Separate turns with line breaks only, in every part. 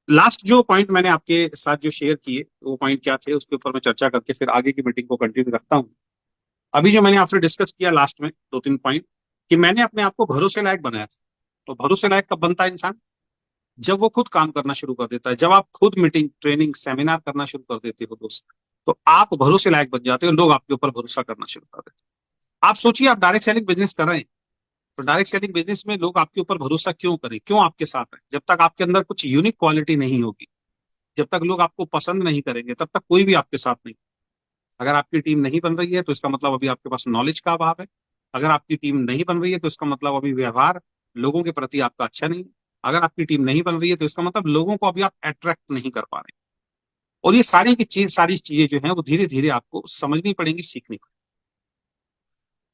Last जो point मैंने आपके साथ जो शेयर किए वो पॉइंट क्या थे, उसके ऊपर मैं चर्चा करके फिर आगे की मीटिंग को कंटिन्यू रखता हूँ। अभी जो मैंने आपसे डिस्कस किया लास्ट में दो तीन पॉइंट, कि मैंने अपने आप को भरोसे लायक बनाया था। तो भरोसे लायक कब बनता है इंसान? जब वो खुद काम करना शुरू कर देता है। जब आप खुद मीटिंग, ट्रेनिंग, सेमिनार करना शुरू कर देते हो दोस्त, तो आप भरोसे लायक बन जाते हो, लोग आपके ऊपर भरोसा करना शुरू कर देते हैं। आप सोचिए, आप डायरेक्ट सेलिंग बिजनेस कर रहे हैं, तो डायरेक्ट सेलिंग बिजनेस में लोग आपके ऊपर भरोसा क्यों करें, क्यों आपके साथ है? जब तक आपके अंदर कुछ यूनिक क्वालिटी नहीं होगी, जब तक लोग आपको पसंद नहीं करेंगे, तब तक कोई भी आपके साथ नहीं। अगर आपकी टीम नहीं बन रही है तो इसका मतलब अभी आपके पास नॉलेज का अभाव है। अगर आपकी टीम नहीं बन रही है तो इसका मतलब अभी व्यवहार लोगों के प्रति आपका अच्छा नहीं है। अगर आपकी टीम नहीं बन रही है तो इसका मतलब लोगों को अभी आप अट्रैक्ट नहीं कर पा रहे। और ये सारी चीजें जो हैं वो धीरे धीरे आपको समझनी पड़ेंगी, सीखनी पड़ेगी।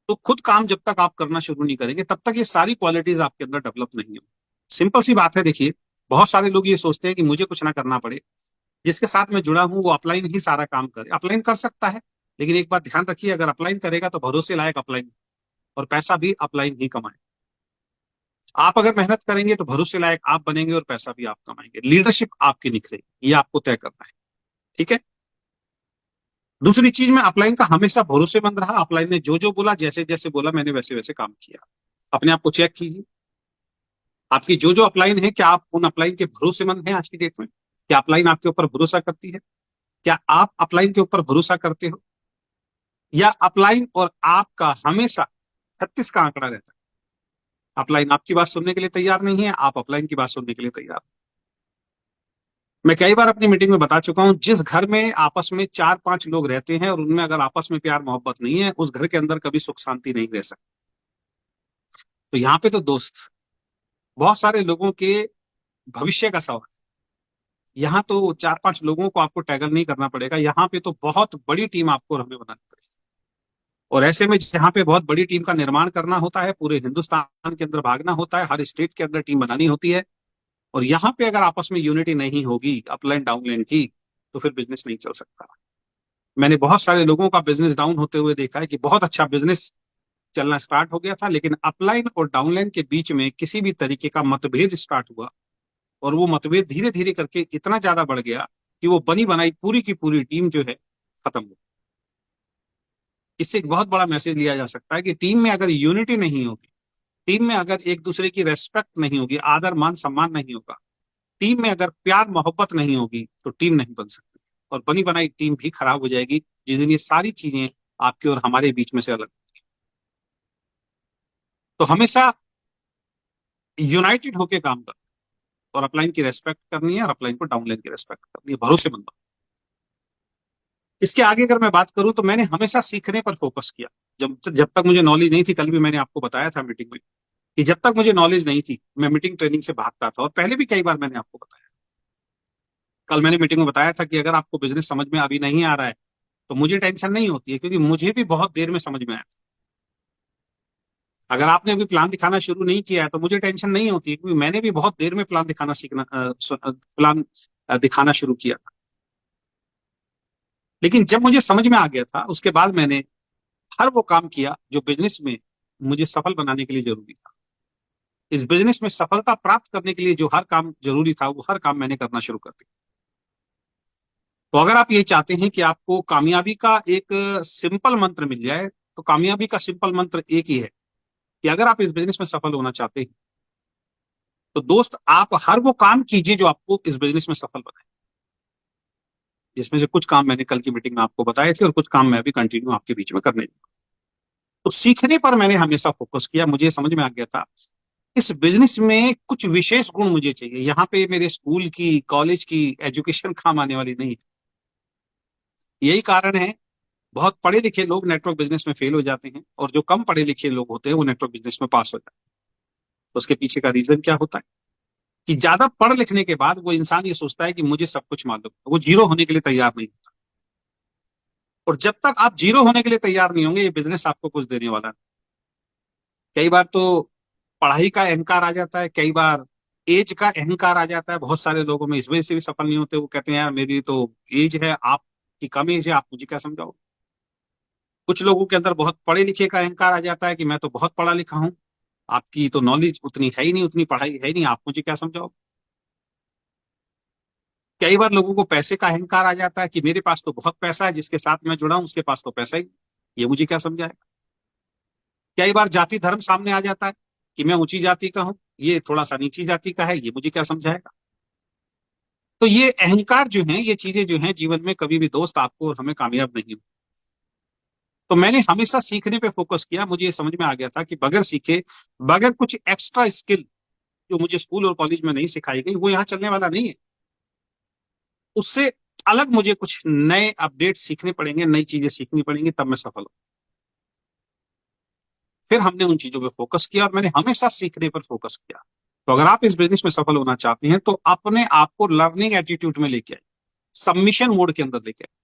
तो खुद काम जब तक आप करना शुरू नहीं करेंगे तब तक ये सारी क्वालिटीज आपके अंदर डेवलप नहीं हो। सिंपल सी बात है, देखिए, बहुत सारे लोग ये सोचते हैं कि मुझे कुछ ना करना पड़े, जिसके साथ मैं जुड़ा हूं वो अपलाइन ही सारा काम करे। अपलाइन कर सकता है, लेकिन एक बात ध्यान रखिए, अगर अपलाइन करेगा तो भरोसे लायक अपलाइन, और पैसा भी अपलाइन ही कमाए। आप अगर मेहनत करेंगे तो भरोसे लायक आप बनेंगे और पैसा भी आप कमाएंगे, लीडरशिप आपकी निखरेगी, ये आपको तय करना है। ठीक है। दूसरी चीज में अपलाइन का हमेशा भरोसेमंद रहा। अपलाइन ने जो जो बोला, जैसे जैसे बोला, मैंने वैसे वैसे काम किया। अपने आप को चेक कीजिए, आपकी जो जो अपलाइन है, क्या आप उन अपलाइन के भरोसेमंद हैं आज की डेट में? क्या अपलाइन आपके ऊपर भरोसा करती है? क्या आप अपलाइन के ऊपर भरोसा करते हो? या अपलाइन और आपका हमेशा 36 का आंकड़ा रहता है? अपलाइन आपकी बात सुनने के लिए तैयार नहीं है, आप अपलाइन की बात सुनने के लिए तैयार। मैं कई बार अपनी मीटिंग में बता चुका हूं, जिस घर में आपस में चार पांच लोग रहते हैं और उनमें अगर आपस में प्यार मोहब्बत नहीं है, उस घर के अंदर कभी सुख शांति नहीं रह सकती। तो यहाँ पे तो दोस्त, बहुत सारे लोगों के भविष्य का सवाल। यहाँ तो चार पांच लोगों को आपको टैगल नहीं करना पड़ेगा, यहाँ पे तो बहुत बड़ी टीम आपको और हमें बनानी पड़ेगी। और ऐसे में जहाँ पे बहुत बड़ी टीम का निर्माण करना होता है, पूरे हिंदुस्तान के अंदर भागना होता है, हर स्टेट के अंदर टीम बनानी होती है, और यहाँ पे अगर आपस में यूनिटी नहीं होगी अपलाइन डाउनलाइन की, तो फिर बिजनेस नहीं चल सकता। मैंने बहुत सारे लोगों का बिजनेस डाउन होते हुए देखा है कि बहुत अच्छा बिजनेस चलना स्टार्ट हो गया था, लेकिन अपलाइन और डाउनलाइन के बीच में किसी भी तरीके का मतभेद स्टार्ट हुआ, और वो मतभेद धीरे धीरे करके इतना ज्यादा बढ़ गया कि वो बनी बनाई पूरी की पूरी टीम जो है खत्म हो। इससे एक बहुत बड़ा मैसेज लिया जा सकता है कि टीम में अगर यूनिटी नहीं होगी, टीम में अगर एक दूसरे की रेस्पेक्ट नहीं होगी, आदर मान सम्मान नहीं होगा, टीम में अगर प्यार मोहब्बत नहीं होगी, तो टीम नहीं बन सकती, और बनी बनाई टीम भी खराब हो जाएगी जिस दिन ये सारी चीजें आपके और हमारे बीच में से अलग। तो हमेशा यूनाइटेड होकर काम करना, और अपलाइन की रेस्पेक्ट करनी है, और अपलाइन को डाउनलाइन की रेस्पेक्ट करनी है, भरोसेमंद। इसके आगे अगर मैं बात करूं तो मैंने हमेशा सीखने पर फोकस किया। जब जब तक मुझे नॉलेज नहीं थी, कल भी मैंने आपको बताया था मीटिंग में, कि जब तक मुझे नॉलेज नहीं थी मैं मीटिंग ट्रेनिंग से भागता था, और पहले भी कई बार मैंने आपको बताया। कल मैंने मीटिंग में बताया था कि अगर आपको बिजनेस समझ में अभी नहीं आ रहा है तो मुझे टेंशन नहीं होती है, क्योंकि मुझे भी बहुत देर में समझ में आया था। अगर आपने अभी प्लान दिखाना शुरू नहीं किया है तो मुझे टेंशन नहीं होती है, क्योंकि मैंने भी बहुत देर में प्लान दिखाना सीखना प्लान दिखाना शुरू किया था। लेकिन जब मुझे समझ में आ गया था, उसके बाद मैंने हर वो काम किया जो बिजनेस में मुझे सफल बनाने के लिए जरूरी था। इस बिजनेस में सफलता प्राप्त करने के लिए जो हर काम जरूरी था, वो हर काम मैंने करना शुरू कर दिया। तो अगर आप ये चाहते हैं कि आपको कामयाबी का एक सिंपल मंत्र मिल जाए, तो कामयाबी का सिंपल मंत्र एक ही है, कि अगर आप इस बिजनेस में सफल होना चाहते हैं, तो दोस्त आप हर वो काम कीजिए जो आपको इस बिजनेस में सफल बनाए। जिसमें से कुछ काम मैंने कल की मीटिंग में आपको बताए थे, और कुछ काम मैं अभी कंटिन्यू आपके बीच में करने लगा। तो सीखने पर मैंने हमेशा फोकस किया। मुझे समझ में आ गया था इस बिजनेस में कुछ विशेष गुण मुझे चाहिए, यहाँ पे मेरे स्कूल की, कॉलेज की एजुकेशन काम आने वाली नहीं। यही कारण है, बहुत पढ़े लिखे लोग नेटवर्क बिजनेस में फेल हो जाते हैं, और जो कम पढ़े लिखे लोग होते हैं वो नेटवर्क बिजनेस में पास हो जाते हैं। तो उसके पीछे का रीजन क्या होता है, कि ज्यादा पढ़ लिखने के बाद वो इंसान ये सोचता है कि मुझे सब कुछ मालूम है, वो जीरो होने के लिए तैयार नहीं होता। और जब तक आप जीरो होने के लिए तैयार नहीं होंगे, ये बिजनेस आपको कुछ देने वाला नहीं। कई बार तो पढ़ाई का अहंकार आ जाता है, कई बार एज का अहंकार आ जाता है बहुत सारे लोगों में, इस वजह से भी सफल नहीं होते। वो कहते हैं यार मेरी तो एज है, आपकी कम एज है, आप मुझे क्या समझाओ। कुछ लोगों के अंदर बहुत पढ़े लिखे का अहंकार आ जाता है कि मैं तो बहुत पढ़ा लिखा हूं, आपकी तो नॉलेज उतनी है ही नहीं, उतनी पढ़ाई है ही नहीं, आप मुझे क्या समझाओ। कई बार लोगों को पैसे का अहंकार आ जाता है कि मेरे पास तो बहुत पैसा है, जिसके साथ मैं जुड़ा हूं उसके पास तो पैसा ही नहीं। ये मुझे क्या समझाएगा। कई बार जाति धर्म सामने आ जाता है कि मैं ऊंची जाति का हूं, ये थोड़ा सा नीची जाति का है, ये मुझे क्या समझाएगा। तो ये अहंकार जो है, ये चीजें जो है जीवन में कभी भी दोस्त आपको और हमें कामयाब नहीं। तो मैंने हमेशा सीखने पे फोकस किया। मुझे ये समझ में आ गया था कि बगैर सीखे, बगैर कुछ एक्स्ट्रा स्किल जो मुझे स्कूल और कॉलेज में नहीं सिखाई गई, वो यहाँ चलने वाला नहीं है। उससे अलग मुझे कुछ नए अपडेट सीखने पड़ेंगे, नई चीजें सीखनी पड़ेंगी, तब मैं सफल हूं। फिर हमने उन चीजों पे फोकस किया और मैंने हमेशा सीखने पर फोकस किया। तो अगर आप इस बिजनेस में सफल होना चाहते हैं तो अपने आप को लर्निंग एटीट्यूड में लेके आए, सबमिशन मोड के अंदर लेके आए।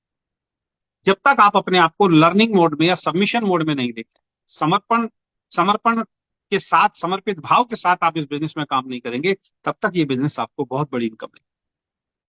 जब तक आप अपने आप को लर्निंग मोड में या सबमिशन मोड में नहीं लेके, समर्पण समर्पण के साथ, समर्पित भाव के साथ आप इस बिजनेस में काम नहीं करेंगे, तब तक ये बिजनेस आपको बहुत बड़ी इनकम